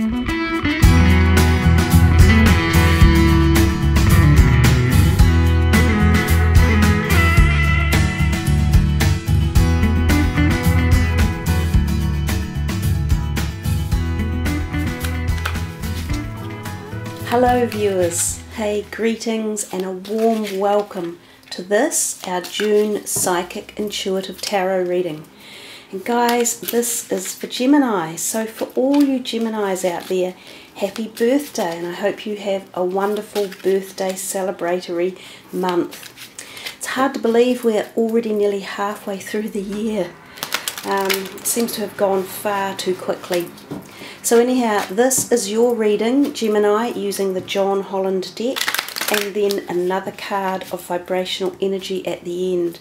Hello viewers, hey, greetings and a warm welcome to this, our June Psychic Intuitive Tarot reading. And guys, this is for Gemini, so for all you Geminis out there, happy birthday, and I hope you have a wonderful birthday celebratory month. It's hard to believe we're already nearly halfway through the year. It seems to have gone far too quickly. So anyhow, this is your reading, Gemini, using the John Holland deck, and then another card of vibrational energy at the end.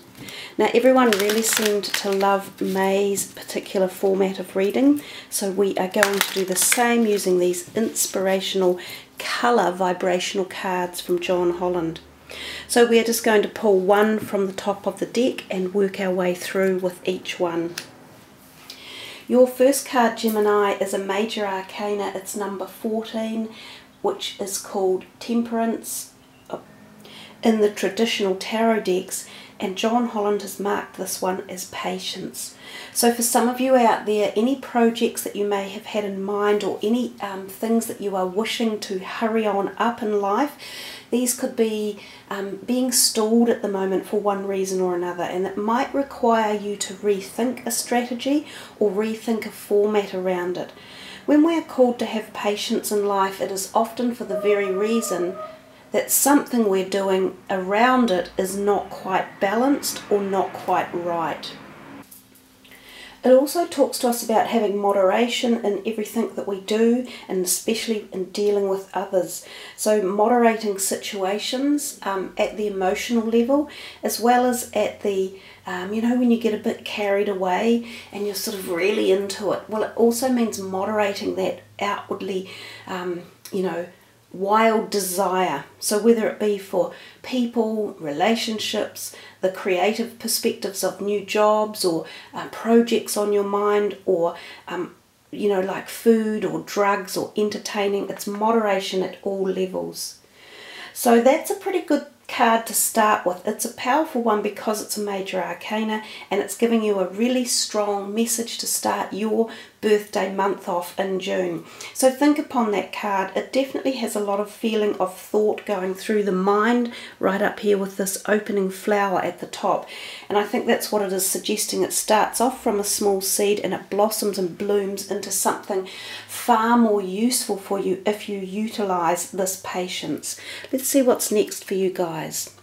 Now everyone really seemed to love May's particular format of reading, so we are going to do the same using these inspirational colour vibrational cards from John Holland. So we are just going to pull one from the top of the deck and work our way through with each one. Your first card, Gemini, is a major arcana. It's number 14, which is called Temperance in the traditional tarot decks, and John Holland has marked this one as Patience. So for some of you out there, any projects that you may have had in mind, or any things that you are wishing to hurry on up in life, these could be being stalled at the moment for one reason or another, and it might require you to rethink a strategy or rethink a format around it. When we are called to have patience in life, it is often for the very reason that something we're doing around it is not quite balanced or not quite right. It also talks to us about having moderation in everything that we do, and especially in dealing with others. So moderating situations at the emotional level, as well as at the, you know, when you get a bit carried away and you're sort of really into it. Well, it also means moderating that outwardly, you know, wild desire. So whether it be for people, relationships, the creative perspectives of new jobs, or projects on your mind, or you know, like food or drugs or entertaining, it's moderation at all levels. So that's a pretty good card to start with. It's a powerful one because it's a major arcana, and it's giving you a really strong message to start your birthday month off in June. So think upon that card. It definitely has a lot of feeling of thought going through the mind right up here with this opening flower at the top, and I think that's what it is suggesting. It starts off from a small seed and it blossoms and blooms into something far more useful for you if you utilize this patience. Let's see what's next for you guys.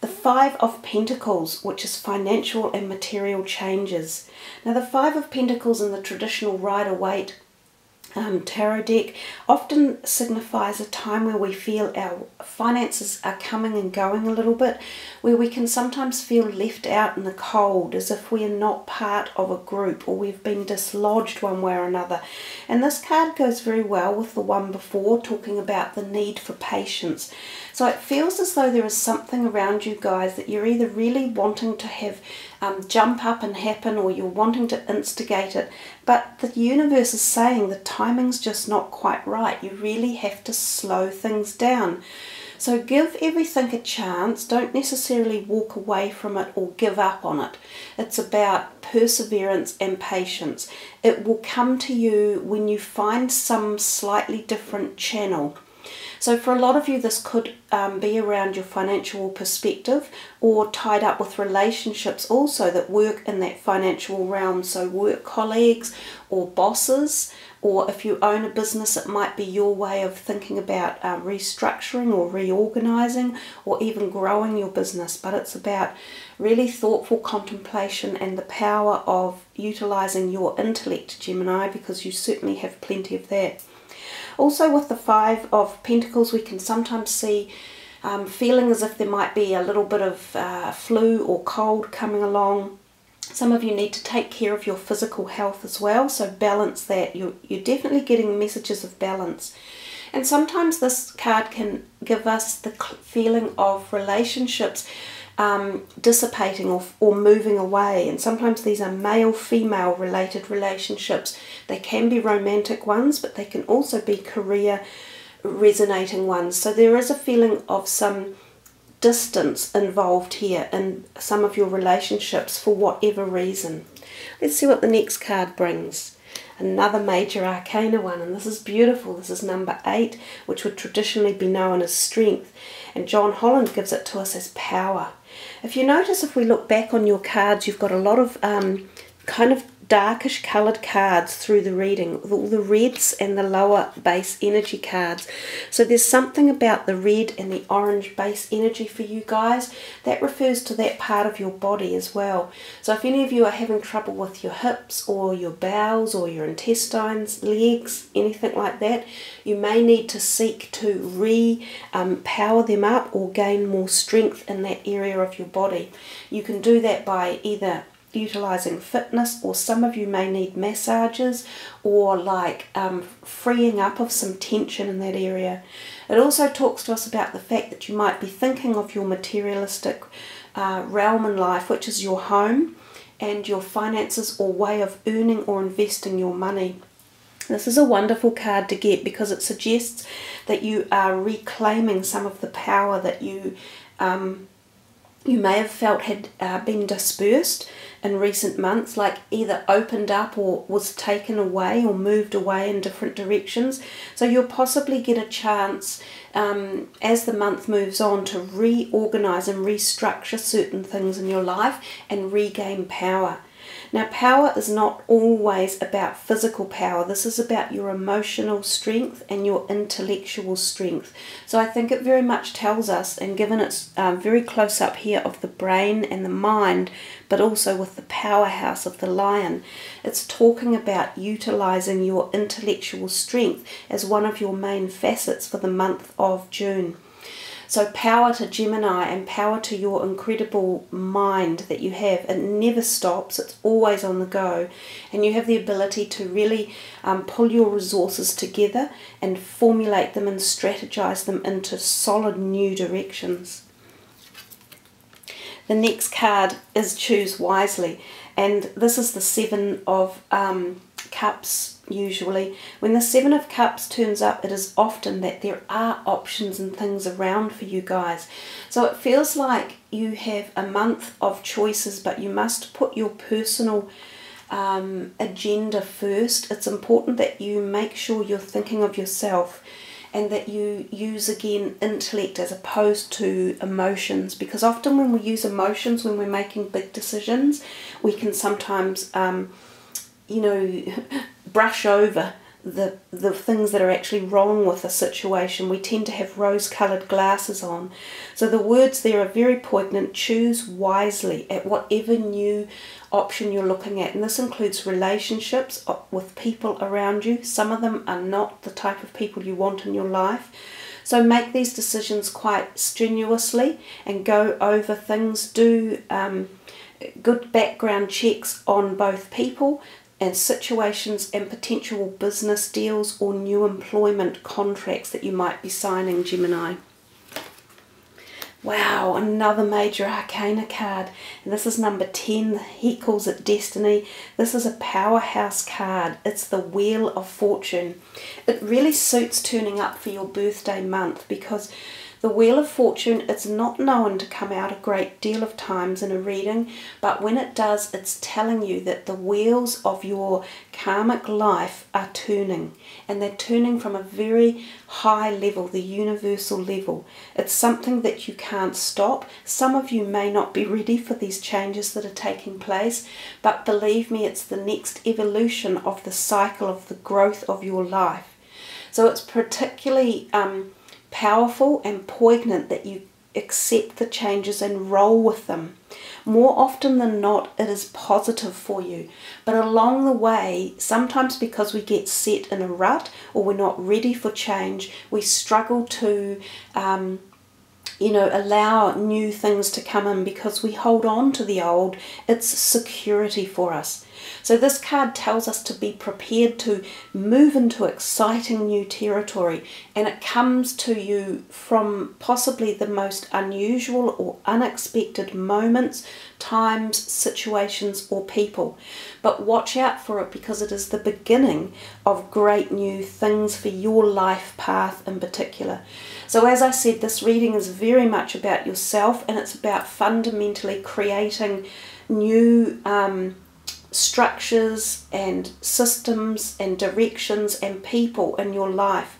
The Five of Pentacles, which is financial and material changes. Now the Five of Pentacles in the traditional Rider-Waite tarot deck often signifies a time where we feel our finances are coming and going a little bit, where we can sometimes feel left out in the cold, as if we are not part of a group, or we've been dislodged one way or another. And this card goes very well with the one before, talking about the need for patience. So it feels as though there is something around you guys that you're either really wanting to have jump up and happen, or you're wanting to instigate it, but the universe is saying the timing's just not quite right. You really have to slow things down. So give everything a chance. Don't necessarily walk away from it or give up on it. It's about perseverance and patience. It will come to you when you find some slightly different channel. So for a lot of you, this could be around your financial perspective, or tied up with relationships also that work in that financial realm. So work colleagues or bosses, or if you own a business, it might be your way of thinking about restructuring or reorganizing, or even growing your business. But it's about really thoughtful contemplation and the power of utilizing your intellect, Gemini, because you certainly have plenty of that. Also with the Five of Pentacles, we can sometimes see feeling as if there might be a little bit of flu or cold coming along. Some of you need to take care of your physical health as well, so balance that. You're definitely getting messages of balance. And sometimes this card can give us the feeling of relationships dissipating or moving away. And sometimes these are male-female related relationships. They can be romantic ones, but they can also be career resonating ones. So there is a feeling of some distance involved here in some of your relationships for whatever reason. Let's see what the next card brings. Another major arcana one, and this is beautiful. This is number 8, which would traditionally be known as strength, and John Holland gives it to us as power. If you notice, if we look back on your cards, you've got a lot of kind of darkish coloured cards through the reading, all the reds and the lower base energy cards. So there's something about the red and the orange base energy for you guys that refers to that part of your body as well. So if any of you are having trouble with your hips or your bowels or your intestines, legs, anything like that, you may need to seek to power them up or gain more strength in that area of your body. You can do that by either utilizing fitness, or some of you may need massages or like freeing up of some tension in that area. It also talks to us about the fact that you might be thinking of your materialistic realm in life, which is your home and your finances or way of earning or investing your money. This is a wonderful card to get because it suggests that you are reclaiming some of the power that you may have felt had been dispersed in recent months, like either opened up or was taken away or moved away in different directions. So you'll possibly get a chance as the month moves on to reorganize and restructure certain things in your life and regain power. Now, power is not always about physical power. This is about your emotional strength and your intellectual strength. So I think it very much tells us, and given it's very close up here of the brain and the mind, but also with the powerhouse of the lion, it's talking about utilizing your intellectual strength as one of your main facets for the month of June. So power to Gemini and power to your incredible mind that you have. It never stops. It's always on the go. And you have the ability to really pull your resources together and formulate them and strategize them into solid new directions. The next card is Choose Wisely. And this is the 7 of Cups. Usually when the 7 of Cups turns up, it is often that there are options and things around for you guys. So it feels like you have a month of choices, but you must put your personal agenda first. It's important that you make sure you're thinking of yourself and that you use, again, intellect as opposed to emotions, because often when we use emotions, when we're making big decisions, we can sometimes brush over the things that are actually wrong with a situation. We tend to have rose-coloured glasses on. So the words there are very poignant. Choose wisely at whatever new option you're looking at. And this includes relationships with people around you. Some of them are not the type of people you want in your life. So make these decisions quite strenuously and go over things. Do good background checks on both people and situations and potential business deals or new employment contracts that you might be signing, Gemini. Wow, another major arcana card. And this is number 10. He calls it Destiny. This is a powerhouse card. It's the Wheel of Fortune. It really suits turning up for your birthday month because the Wheel of Fortune, it's not known to come out a great deal of times in a reading, but when it does, it's telling you that the wheels of your karmic life are turning, and they're turning from a very high level, the universal level. It's something that you can't stop. Some of you may not be ready for these changes that are taking place, but believe me, it's the next evolution of the cycle of the growth of your life. So it's particularly powerful and poignant that you accept the changes and roll with them. More often than not, it is positive for you. But along the way, sometimes because we get set in a rut or we're not ready for change, we struggle to allow new things to come in because we hold on to the old. It's security for us. So this card tells us to be prepared to move into exciting new territory, and it comes to you from possibly the most unusual or unexpected moments, times, situations or people. But watch out for it, because it is the beginning of great new things for your life path in particular. So as I said, this reading is very much about yourself, and it's about fundamentally creating new structures and systems and directions and people in your life.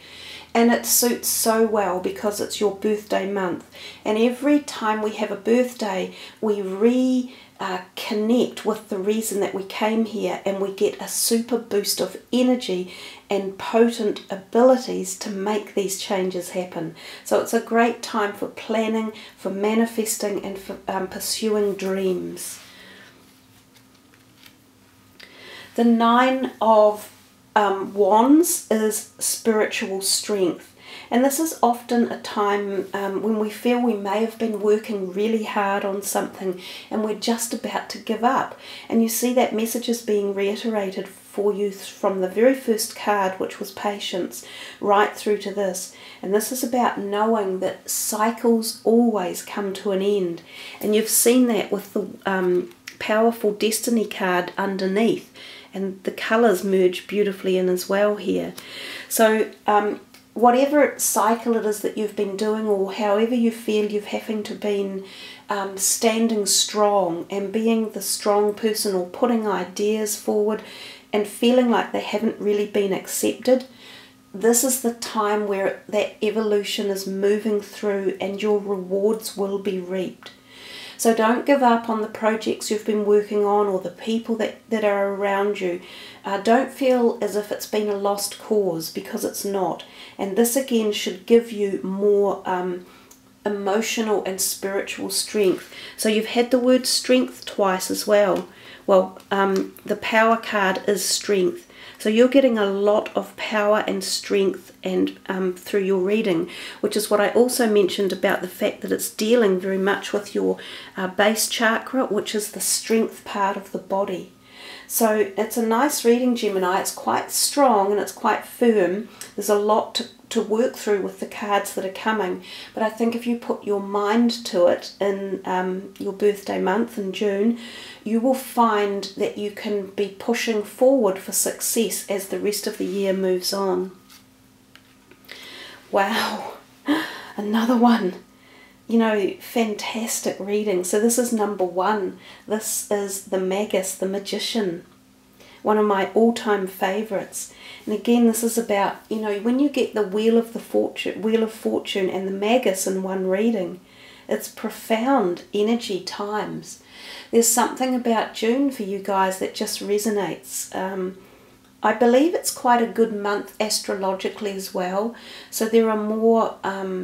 And it suits so well because it's your birthday month. And every time we have a birthday, we reconnect with the reason that we came here, and we get a super boost of energy and potent abilities to make these changes happen. So it's a great time for planning, for manifesting, and for pursuing dreams. The Nine of Wands is spiritual strength. And this is often a time when we feel we may have been working really hard on something and we're just about to give up. And you see that message is being reiterated for you from the very first card, which was patience, right through to this. And this is about knowing that cycles always come to an end. And you've seen that with the powerful destiny card underneath. And the colours merge beautifully in as well here. So whatever cycle it is that you've been doing, or however you feel you've having to been standing strong and being the strong person, or putting ideas forward and feeling like they haven't really been accepted, this is the time where that evolution is moving through and your rewards will be reaped. So don't give up on the projects you've been working on, or the people that are around you. Don't feel as if it's been a lost cause, because it's not. And this again should give you more emotional and spiritual strength. So you've had the word strength twice as well. Well, the power card is strength. So you're getting a lot of power and strength and through your reading, which is what I also mentioned about the fact that it's dealing very much with your base chakra, which is the strength part of the body. So it's a nice reading, Gemini. It's quite strong and it's quite firm. There's a lot to work through with the cards that are coming. But I think if you put your mind to it in your birthday month in June, you will find that you can be pushing forward for success as the rest of the year moves on. Wow, another one. You know, fantastic reading. So this is number 1. This is the Magus, the Magician. One of my all-time favourites. And again, this is about, you know, when you get the Wheel of Fortune and the Magus in one reading, it's profound energy times. There's something about June for you guys that just resonates. I believe it's quite a good month astrologically as well. So there are more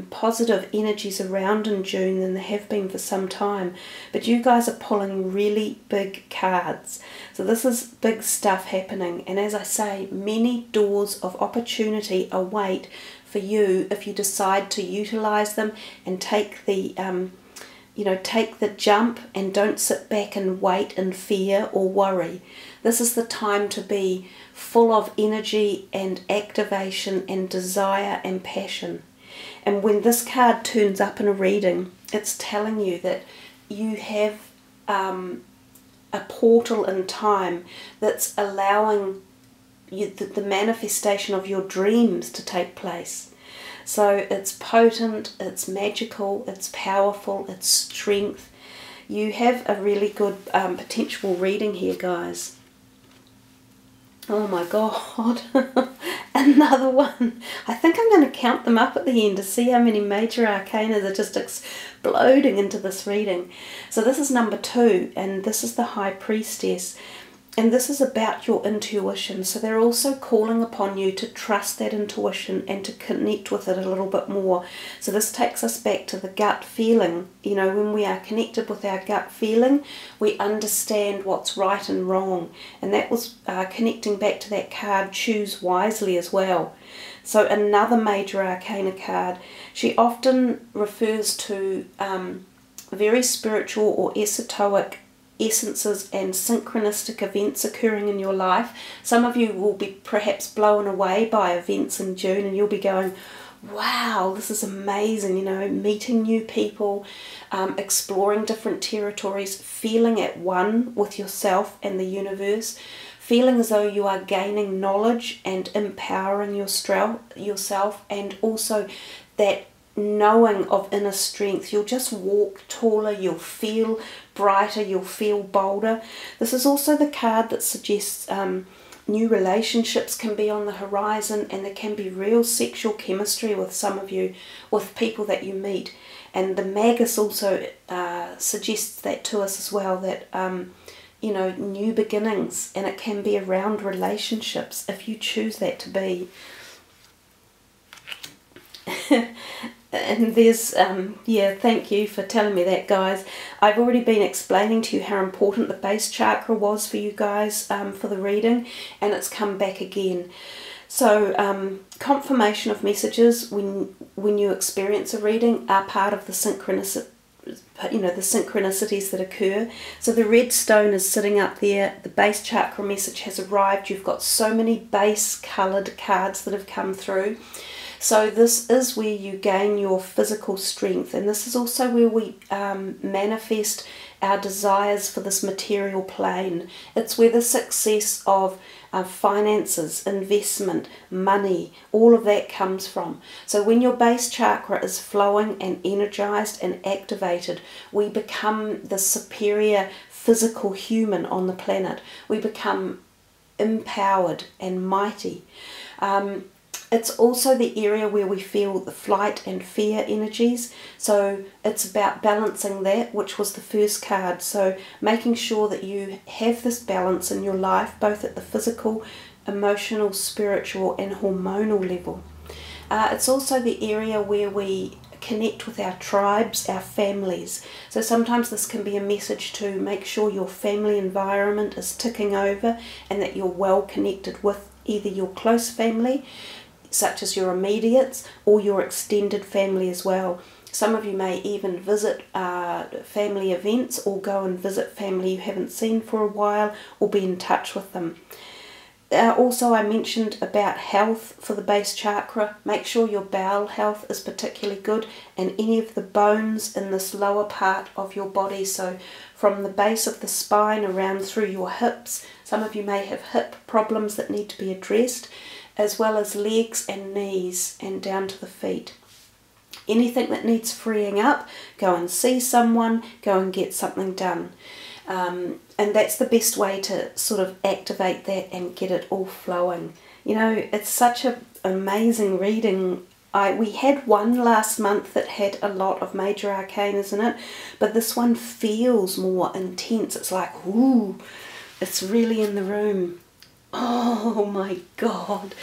positive energies around in June than there have been for some time. But you guys are pulling really big cards. So this is big stuff happening. And as I say, many doors of opportunity await for you if you decide to utilize them and take the take the jump and don't sit back and wait in fear or worry. This is the time to be full of energy and activation and desire and passion. And when this card turns up in a reading, it's telling you that you have a portal in time that's allowing you the manifestation of your dreams to take place. So it's potent, it's magical, it's powerful, it's strength. You have a really good potential reading here, guys. Oh my God, another one. I think I'm going to count them up at the end to see how many major arcana are just exploding into this reading. So this is number 2, and this is the High Priestess. And this is about your intuition. So they're also calling upon you to trust that intuition and to connect with it a little bit more. So this takes us back to the gut feeling. You know, when we are connected with our gut feeling, we understand what's right and wrong. And that was connecting back to that card, Choose Wisely, as well. So another major arcana card. She often refers to very spiritual or esoteric essences and synchronistic events occurring in your life. Some of you will be perhaps blown away by events in June, and you'll be going, wow, this is amazing, you know, meeting new people, exploring different territories, feeling at one with yourself and the universe, feeling as though you are gaining knowledge and empowering yourself, and also that knowing of inner strength. You'll just walk taller, you'll feel brighter, you'll feel bolder. This is also the card that suggests new relationships can be on the horizon, and there can be real sexual chemistry with some of you, with people that you meet. And the Magus also suggests that to us as well, that you know, new beginnings, and it can be around relationships if you choose that to be. And there's, yeah, thank you for telling me that, guys. I've already been explaining to you how important the base chakra was for you guys for the reading, and it's come back again. So confirmation of messages when you experience a reading are part of the synchronicity, you know, the synchronicities that occur. So the red stone is sitting up there, the base chakra message has arrived, you've got so many base coloured cards that have come through. So this is where you gain your physical strength, and this is also where we manifest our desires for this material plane. It's where the success of finances, investment, money, all of that comes from. So when your base chakra is flowing and energized and activated, we become the superior physical human on the planet. We become empowered and mighty. It's also the area where we feel the flight and fear energies. So it's about balancing that, which was the first card. So making sure that you have this balance in your life, both at the physical, emotional, spiritual and hormonal level. It's also the area where we connect with our tribes, our families. So sometimes this can be a message to make sure your family environment is ticking over, and that you're well connected with either your close family, such as your immediates, or your extended family as well. Some of you may even visit family events, or go and visit family you haven't seen for a while, or be in touch with them. Also, I mentioned about health for the base chakra. Make sure your bowel health is particularly good, and any of the bones in this lower part of your body, so from the base of the spine around through your hips. Some of you may have hip problems that need to be addressed, as well as legs and knees and down to the feet. Anything that needs freeing up, go and see someone, go and get something done. And that's the best way to sort of activate that and get it all flowing. You know, it's such an amazing reading. We had one last month that had a lot of major arcanas in it, but this one feels more intense. It's like, ooh, it's really in the room. Oh my God.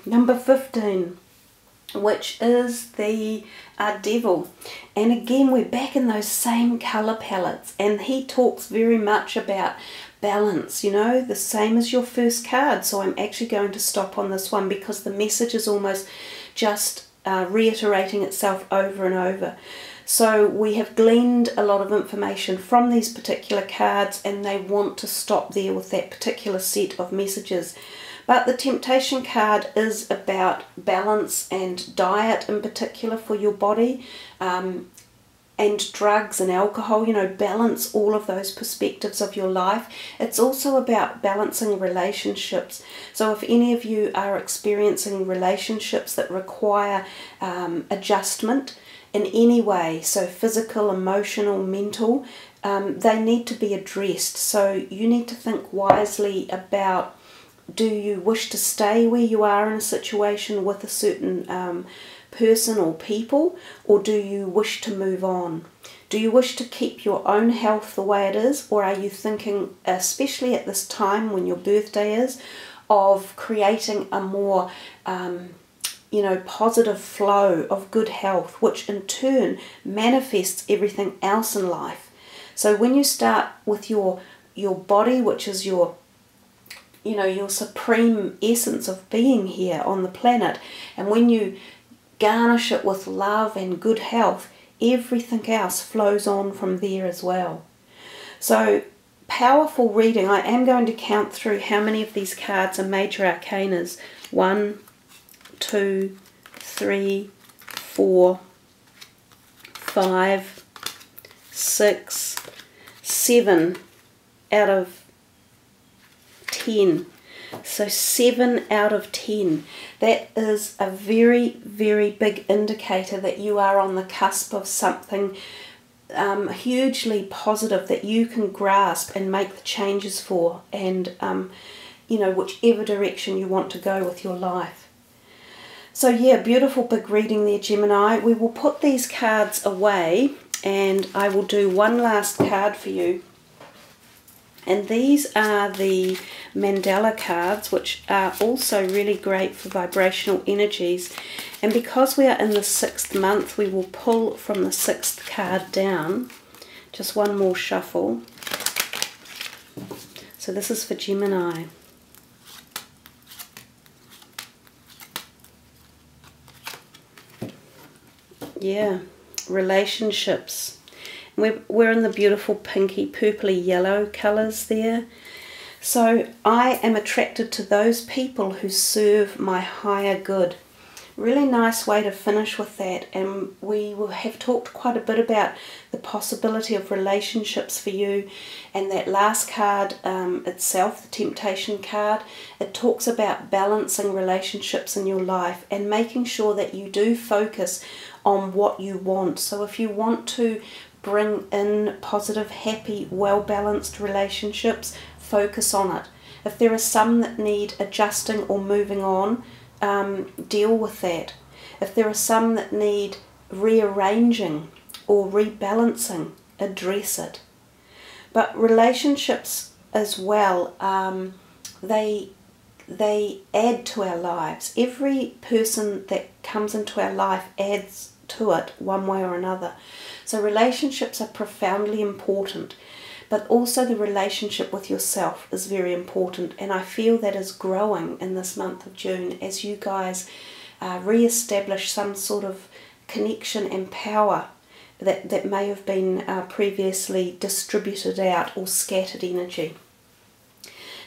Number 15, which is the devil. And again, we're back in those same colour palettes, and he talks very much about balance, you know, the same as your first card. So I'm actually going to stop on this one, because the message is almost just reiterating itself over and over. So we have gleaned a lot of information from these particular cards, and they want to stop there with that particular set of messages. But the temptation card is about balance and diet in particular for your body, and drugs and alcohol, you know, balance all of those perspectives of your life. It's also about balancing relationships. So if any of you are experiencing relationships that require adjustment in any way, so physical, emotional, mental, they need to be addressed. So you need to think wisely about, do you wish to stay where you are in a situation with a certain person or people, or do you wish to move on? Do you wish to keep your own health the way it is, or are you thinking, especially at this time when your birthday is, of creating a more you know, positive flow of good health, which in turn manifests everything else in life? So when you start with your body, which is your, you know, your supreme essence of being here on the planet, and when you garnish it with love and good health, everything else flows on from there as well. So, powerful reading. I am going to count through how many of these cards are major arcanas. 1, 2, 3, 4, 5, 6, 7 out of 10. So 7 out of 10. That is a very, very big indicator that you are on the cusp of something hugely positive that you can grasp and make the changes for, and you know, whichever direction you want to go with your life. So yeah, beautiful big reading there, Gemini. We will put these cards away and I will do one last card for you. And these are the mandala cards, which are also really great for vibrational energies. And because we are in the 6th month, we will pull from the 6th card down. Just one more shuffle. So this is for Gemini. Yeah, relationships. We're in the beautiful pinky, purpley yellow colours there. So I am attracted to those people who serve my higher good. Really nice way to finish with that. And we will have talked quite a bit about the possibility of relationships for you. And that last card itself, the temptation card, it talks about balancing relationships in your life and making sure that you do focus on what you want. So if you want to bring in positive, happy, well-balanced relationships, focus on it. If there are some that need adjusting or moving on, deal with that. If there are some that need rearranging or rebalancing, address it. But relationships as well, they add to our lives. Every person that comes into our life adds to it one way or another. So relationships are profoundly important, but also the relationship with yourself is very important, and I feel that is growing in this month of June as you guys re-establish some sort of connection and power that may have been previously distributed out or scattered energy.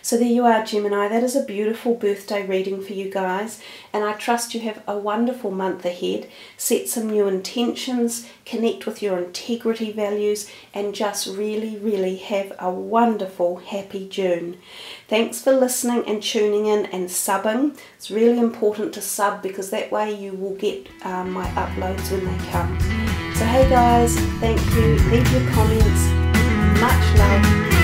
So there you are, Gemini. That is a beautiful birthday reading for you guys, and I trust you have a wonderful month ahead. Set some new intentions, connect with your integrity values, and just really, really have a wonderful, happy June. Thanks for listening and tuning in and subbing. It's really important to sub because that way you will get my uploads when they come. So hey guys, thank you. Leave your comments. Much love.